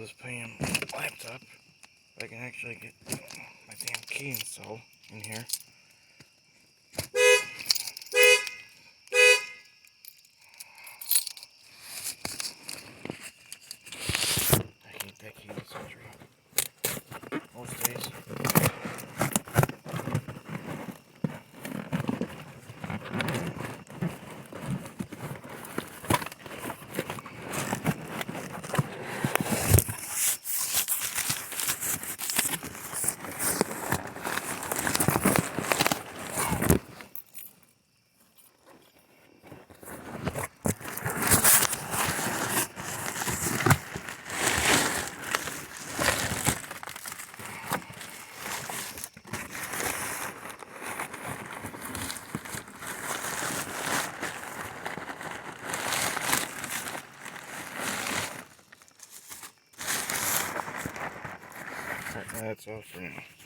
this Pentium laptop. If I can actually get my damn key installed in here. I hate that key in the century. Most days. That's all for now.